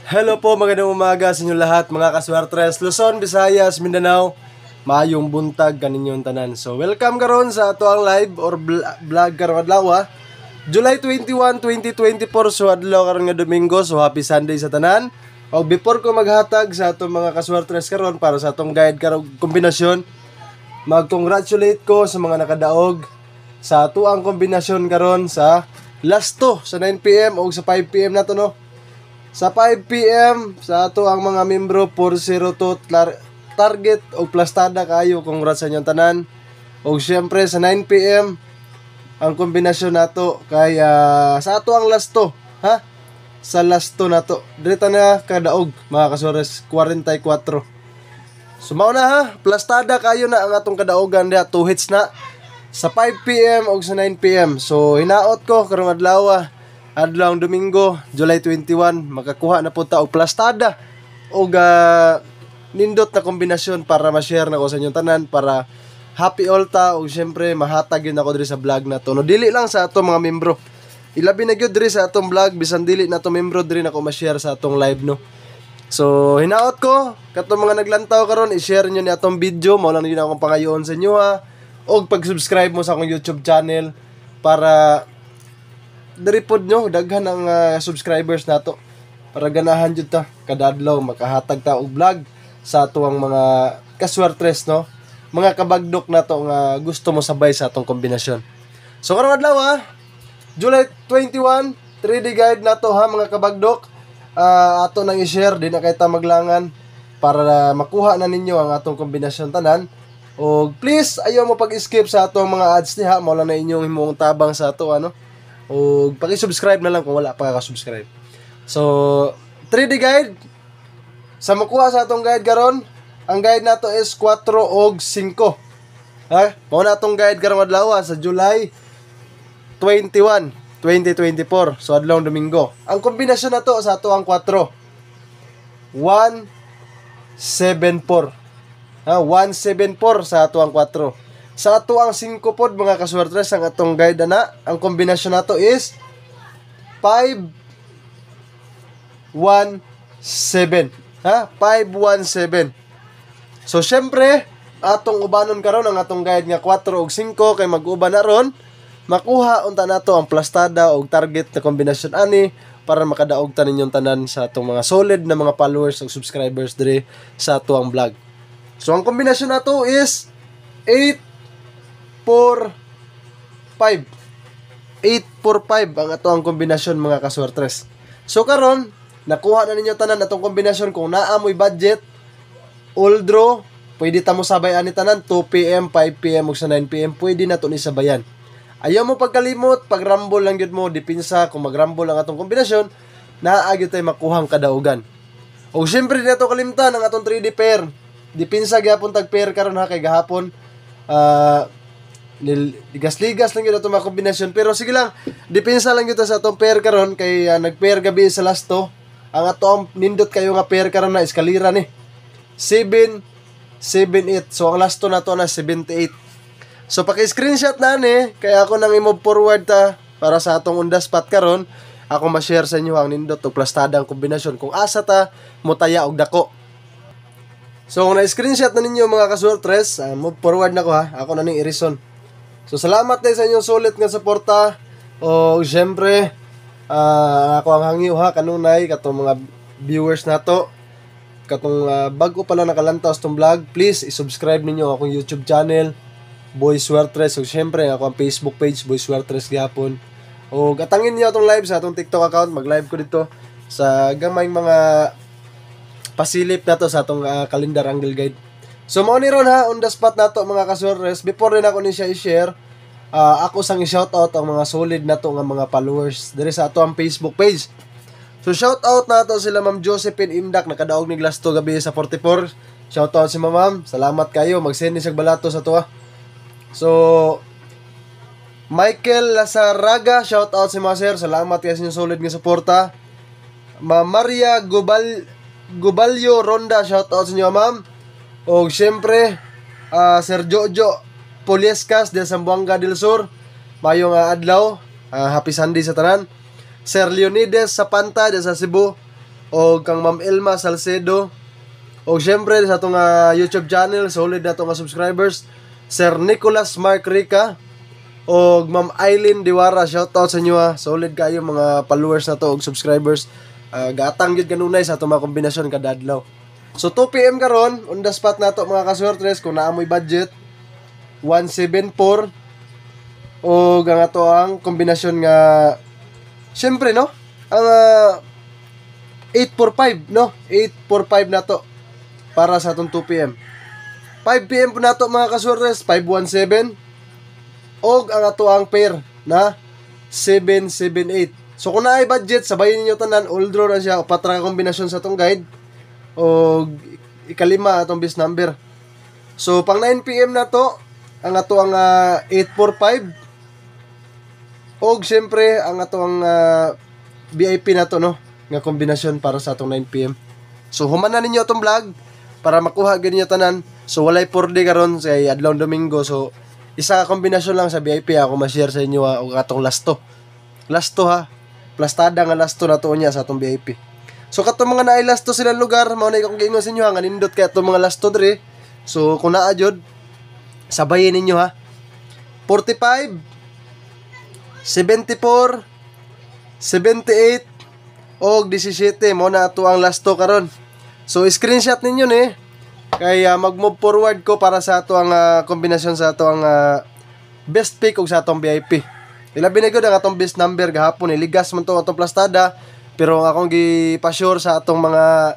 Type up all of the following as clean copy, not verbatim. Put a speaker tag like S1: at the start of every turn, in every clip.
S1: Hello po, magandang umaga sa inyo lahat mga kaswertres Luzon, Visayas, Mindanao. Maayong buntag kaninyong tanan. So welcome karon sa ato ang live or vlog karon adlaw. July 21, 2024, so adlaw karon nga Domingo. So happy Sunday sa tanan. O before ko maghatag sa atong mga kaswertres karon para sa atong guide karon kombinasyon, mag-congratulate ko sa mga nakadaog sa ato ang kombinasyon karon sa last to sa 9 PM o sa 5 PM na to, no. Sa 5 PM sa ato ang mga membro 402 target o plastada kayo, congrats sa inyong tanan. O syempre sa 9 PM ang kombinasyon nato kay sa ato ang last to, ha? Sa last to nato. Direta na kadaog mga kasores 44. Sumaw na, ha, plastada kayo na ang atong kadaogan diha, 2 hits na sa 5 PM o sa 9 PM. So hinaot ko karong adlaw, adlawng Domingo, July 21, makakuha na po ta og plastada o nindot na kombinasyon para ma-share na ko sa inyong tanan para happy all ta o syempre mahatag yun ako diri sa vlog na to. No, dili lang sa atong mga membro. Ilabi na gyud diri sa atong vlog bisan dili na to membro diri na ko ma-share sa atong live, no. So hinaot ko katong mga naglantaw karon, i-share niyo ni atong video, mao lang gyud akong pangayoon sa inyo, ha. Og pag-subscribe mo sa akong YouTube channel para diri pod nyo daghan ang subscribers nato para ganahan jud ta kada adlaw makahatag ta og vlog sa atuang mga kaswertres, no, mga kabagdok nato nga gusto mo sabay sa atong kombinasyon. So karong adlaw, July 21, 3D guide nato, ha, mga kabagdok. Ato nang i-share di na kay ta maglangan para makuha na ninyo ang atong kombinasyon tanan. O please ayaw mo pag-skip sa atong mga ads ni, ha, mao lang na inyong himong tabang sa ato, ano. O paki-subscribe na lang kung wala pa ka-subscribe. So 3D guide sa makuha sa atong guide karon, ang guide nato is 4 og 5, ha. Mao na atong guide karong adlaw sa July 21, 2024, so adlawng Domingo. Ang kombinasyon nato sa ato ang 4 174, ha, 174 sa ato ang 4. Sa ato ang 5 pod mga kaswertres ang atong guide na, ang kombinasyon nato is 517, ha, 517. So syempre atong ubanon karon ang atong guide nga 4 ug 5 kay mag-uban na ron makuha unta nato ang plastada og target na kombinasyon ani para makadaog ta ninyong tanan sa atong mga solid na mga followers ug subscribers diri sa ato ang vlog. So ang kombinasyon nato is 845 ang ato ang kombinasyon mga kaswertres. So karon nakuha na ninyo tanan atong kombinasyon. Kung naamoy budget all draw, pwede ta mo sabay ani tanan 2 PM, 5 PM ug sa 9 PM pwede na to ni sabayan. Ayaw mo pagkalimot, pag rumble lang gyud mo dipinsa. Kung mag-rumble ang atong kombinasyon, naa gyud tay makuhang kadaogan. O syempre di nato kalimtan ang atong 3D pair. Dipinsa gyapon tag pair karon, ha, kay gahapon ligas-ligas lang yun itong mga kombinasyon. Pero sige lang, dipinsa lang yun sa itong pair karon kay nag-pair gabi sa last to. Ang atong nindot kayo nga pair karon na eskalira ni 7, 7, 8. So ang last to na to na 78. So paki-screenshot na ni kaya ako nang i-move forward ta para sa atong on the spot karon. Ako ma-share sa inyo ang nindot o plastada ang kombinasyon kung asa ta mutaya og dako. So kung na-screenshot na ninyo mga kaswertres, move forward na ko, ha. Ako na ning i-reason. So salamat din sa inyong sulit nga suporta. O syempre ako ang hangyo, ha, kanunay katong mga viewers nato katong bago pa lang nakalantaw sa tong vlog, please i-subscribe ninyo akong YouTube channel Boy Swertres. So syempre ako ang Facebook page Boy Swertres gyapon. O gatangin niyo atong live sa atong TikTok account. Mag-live ko dito sa gamay mga pasilip nato sa atong calendar angle guide. So mao ni ron, ha, on the spot nato mga kaswertres. Before rin ako ni siya i-share, ako sang i-shoutout ang mga solid nato nga mga followers diri sa ato ang Facebook page. So shoutout nato sila Ma'am Josephine Indak, nakadaog ni glass to gabi sa 44. Shoutout si Ma'am, salamat kayo, mag-send ni siyag balato sa to, ha. So Michael Lasaraga, shoutout si mga sir, salamat kayo sa inyong solid nga suporta. Ma'am Maria Gubalyo Ronda, shoutout sa inyo, ma'am. O syempre Sir Jojo Poliescas de Zamboanga del Sur, mayong adlaw, happy Sunday sa tanan. Sir Leonides Sapanta de sa Cebu, o kang Ma'am Elma Salcedo, o syempre sa atong YouTube channel, solid na itong subscribers, Sir Nicholas Mark Rica, o Ma'am Eileen Diwara. Shoutout sa inyo ha, solid kayo mga followers na to o subscribers. Gatang yun kanunay sa itong mga kombinasyon kadadlaw. So 2 PM karon on the spot na to mga kaswertres, kung naamoy budget 174 o nga to ang kombinasyon nga syempre no ang 845 no 845 na to para sa atong 2 PM. 5 PM po na to mga kaswertres, 517 og ang ato ang pair na 778. So kung naay budget, sabayin niyo tanan, all draw na siya, patra kombinasyon sa atong guide o ikalima atong base number. So pang 9 PM na to ang ato ang 845 og syempre ang ato ang VIP na to no nga kombinasyon para sa atong 9 PM. So human na ninyo atong vlog para makuha gid niyo tanan. So walay 4D karon sa adlaw Domingo. So isa ka kombinasyon lang sa VIP ako ma-share sa inyo og atong last to ha. Plastada nga last to na to niya sa atong VIP. So katong mga naay last to silang lugar, mao na akong giingon sa inyo nga nindot kay atong mga last to dire. So kung naa jud sabayin ninyo ha. 45 74 78 og 17 mo na ato ang last to karon. So screenshot ninyo ni kay mag-move forward ko para sa ato ang kombinasyon sa ato ang best pick og sa atong VIP. Ilabi na gyud ang atong best number gahapon iligas man to atong plastada, pero ang akong gi-pa-sure sa atong mga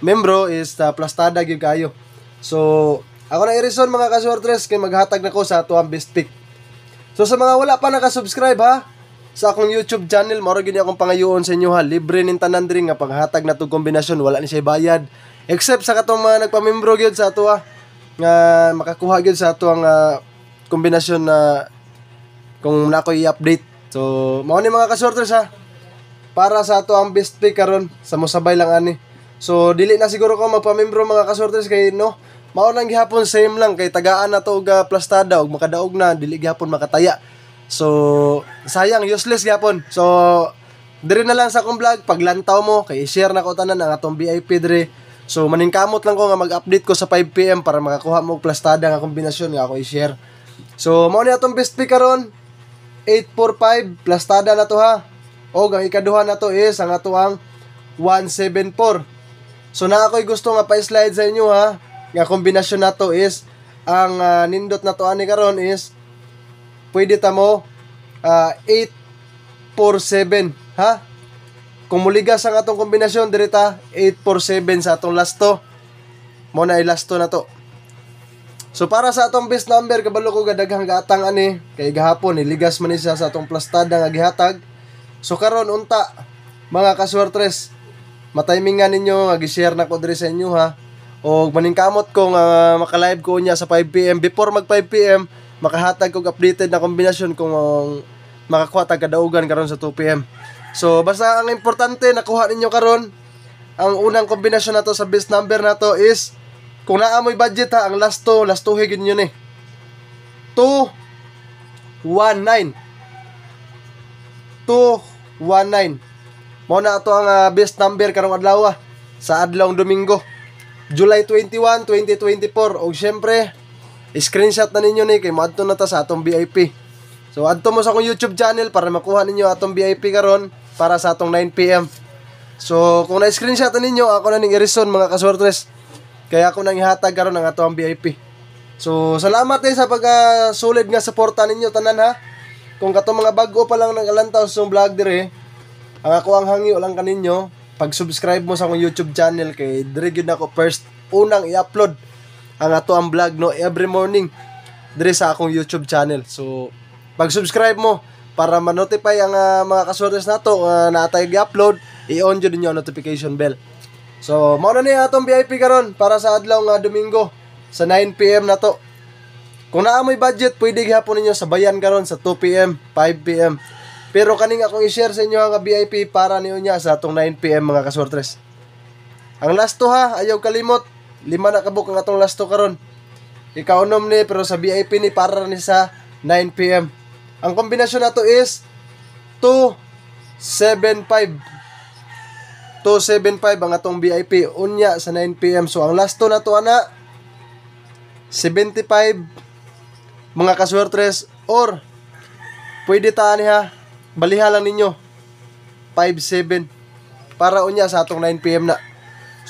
S1: membro is plastada gyud kayo. So ako na i-reason mga kaswertres kay maghatag na ko sa ato ang best pick. So sa mga wala pa naka-subscribe ha sa akong YouTube channel, mao ra gyud akong pangayoon sa inyo ha. Libre nin tanan diri nga paghatag na tong kombinasyon, wala ni siya bayad. Except sa katong mga nagpamembro gyud sa ato ha, nga makakuha gyud sa ato ang kombinasyon na kung nako i-update. So mao ni mga kaswertres ha, para sa ato ang best pick karon sa mosabay lang ani. So dili na siguro ko magpamembro mga kaswertres kay no, mao lang gihapon same lang kay tagaan na to og plastada og makadaog na dili gihapon makataya. So sayang, useless gihapon. So diri na lang sa akong vlog paglantaw mo kay i-share na ko tanan ang atong VIP diri. So maningkamot lang ko nga mag-update ko sa 5 PM para makakuha mo og plastada nga kombinasyon nga ako i-share. So mao ni atong best pick karon 845 plastada na to ha. Og ang ikaduha na to is ang ato ang 174. So na ako'y gusto nga pa-slide sa inyo ha. Nga kombinasyon na to is ang nindot na to ani karon is pwede ta mo 847 ha. Kung muligas ang atong kombinasyon diri ta 847 sa atong last to. Mo na last to na to. So para sa atong best number kabalo ko gadaghang gatang ani kay gahapon iligas man ni siya sa atong plastada nga gihatag. So karon unta mga kaswertres, matimingan ninyo nga gi-share na ko diri sa inyo ha. O maningkamot ko nga maka-live ko niya sa 5 PM before mag 5 PM makahatag kog updated na kombinasyon kung makakuha tag kadaugan karon sa 2 PM. So basta ang importante nakuha ninyo karon ang unang kombinasyon nato sa best number nato is kung naamoy budget ha, ang last to higin nyo ni 219 mo na ato ang best number karong adlaw sa adlawng Domingo July 21, 2024. O syempre screenshot na ninyo ni kay moadto na ta sa atong VIP. So adto mo sa akong YouTube channel para makuha ninyo atong VIP karon para sa atong 9 PM. So kung na-screenshot na ninyo, ako na ning i-reason mga kaswertres. Kaya ako nang ihatag karon ang atong VIP. So salamat sa pagka-solid nga suporta ninyo tanan ha. Kung katong mga bago pa lang nagalantaw sa vlog dire, ang ako ang hangyo lang kaninyo, pag-subscribe mo sa akong YouTube channel kay dire gyud ako first unang i-upload ang ato ang vlog no every morning dire sa akong YouTube channel. So pag-subscribe mo para ma-notify ang mga kaswertres nato na atay gi-upload, i-on jud ninyo ang notification bell. So mao na ni atong VIP karon para sa adlaw nga Domingo sa 9 PM na to. Kung naamoy budget, pwede gihapon ninyo sabayan karon sa 2 PM, 5 PM. Pero kaning akong i-share sa inyo ang VIP para niyo niya sa atong 9 PM mga kaswertres. Ang last to ha, ayaw kalimot. 5 na kabuk ang atong last to karon. Ika-unom ni pero sa VIP ni para ni sa 9 PM. Ang kombinasyon nato is 275. 275 ang atong VIP unya sa 9 PM. So ang last to na to ana 75 mga kaswertres, or pwede ta niya baliha lang ninyo 57 para unya sa atong 9 PM na.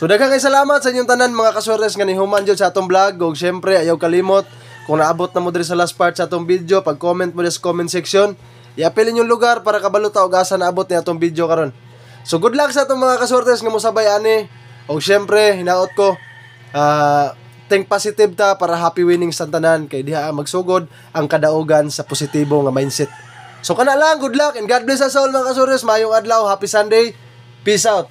S1: So daghang kay salamat sa inyong tanan mga kaswertres nga nihuman jud sa atong vlog. Ug syempre ayaw kalimot, kung naabot na mo diri sa last part sa atong video, pag-comment mo sa comment section, i-apil inyong lugar para kabalo ta og asa naabot ni atong video karon. So good luck sa atong mga kaswertres nga mosabay ani. Ug syempre hinaot ko think positive ta para happy winning sa tanan, kay diha magsugod ang kadaugan sa positibo nga mindset. So kana lang, good luck and God bless us all mga kaswertres. Mayong adlaw, happy Sunday. Peace out.